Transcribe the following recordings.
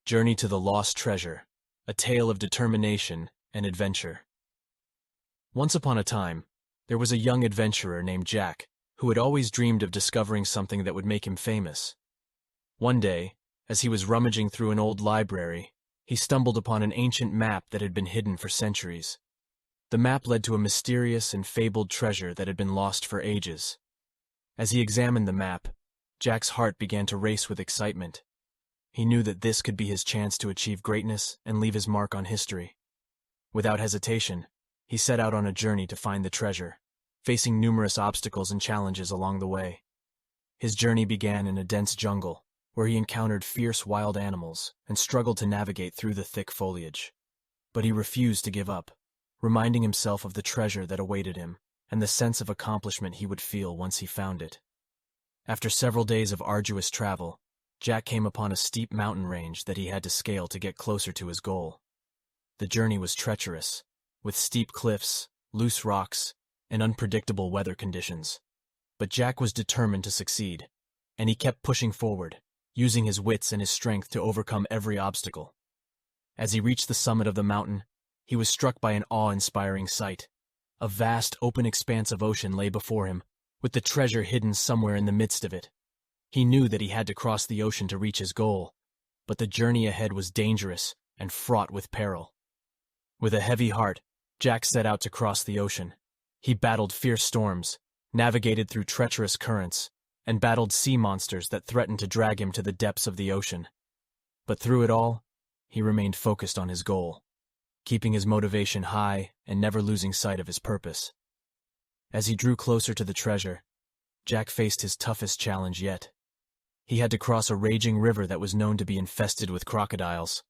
Journey to the Lost Treasure, a tale of determination and adventure. Once upon a time, there was a young adventurer named Jack who had always dreamed of discovering something that would make him famous. One day, as he was rummaging through an old library, he stumbled upon an ancient map that had been hidden for centuries. The map led to a mysterious and fabled treasure that had been lost for ages. As he examined the map, Jack's heart began to race with excitement. He knew that this could be his chance to achieve greatness and leave his mark on history. Without hesitation, he set out on a journey to find the treasure, facing numerous obstacles and challenges along the way. His journey began in a dense jungle, where he encountered fierce wild animals and struggled to navigate through the thick foliage. But he refused to give up, reminding himself of the treasure that awaited him and the sense of accomplishment he would feel once he found it. After several days of arduous travel, Jack came upon a steep mountain range that he had to scale to get closer to his goal. The journey was treacherous, with steep cliffs, loose rocks, and unpredictable weather conditions. But Jack was determined to succeed, and he kept pushing forward, using his wits and his strength to overcome every obstacle. As he reached the summit of the mountain, he was struck by an awe-inspiring sight. A vast, open expanse of ocean lay before him, with the treasure hidden somewhere in the midst of it. He knew that he had to cross the ocean to reach his goal, but the journey ahead was dangerous and fraught with peril. With a heavy heart, Jack set out to cross the ocean. He battled fierce storms, navigated through treacherous currents, and battled sea monsters that threatened to drag him to the depths of the ocean. But through it all, he remained focused on his goal, keeping his motivation high and never losing sight of his purpose. As he drew closer to the treasure, Jack faced his toughest challenge yet. He had to cross a raging river that was known to be infested with crocodiles.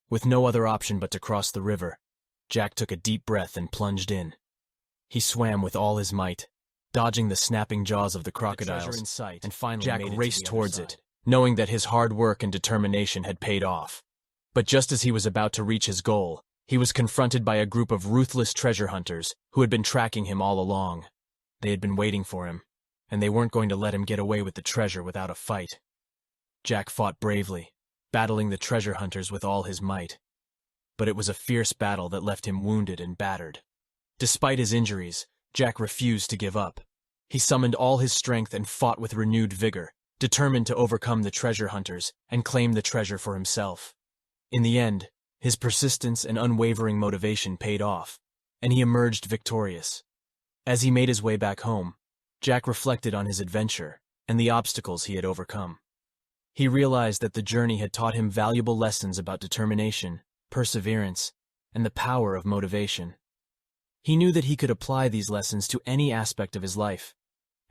With no other option but to cross the river, Jack took a deep breath and plunged in. He swam with all his might, dodging the snapping jaws of the crocodiles, in sight, and finally Jack made it raced to the towards other it, side. knowing that his hard work and determination had paid off. But just as he was about to reach his goal, he was confronted by a group of ruthless treasure hunters who had been tracking him all along. They had been waiting for him, and they weren't going to let him get away with the treasure without a fight. Jack fought bravely, battling the treasure hunters with all his might. But it was a fierce battle that left him wounded and battered. Despite his injuries, Jack refused to give up. He summoned all his strength and fought with renewed vigor, determined to overcome the treasure hunters and claim the treasure for himself. In the end, his persistence and unwavering motivation paid off, and he emerged victorious. As he made his way back home, Jack reflected on his adventure and the obstacles he had overcome. He realized that the journey had taught him valuable lessons about determination, perseverance, and the power of motivation. He knew that he could apply these lessons to any aspect of his life,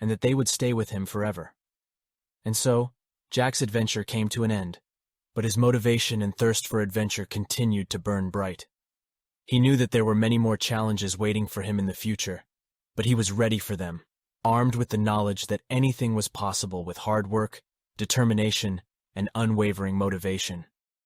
and that they would stay with him forever. And so, Jack's adventure came to an end, but his motivation and thirst for adventure continued to burn bright. He knew that there were many more challenges waiting for him in the future, but he was ready for them, armed with the knowledge that anything was possible with hard work, determination, and unwavering motivation.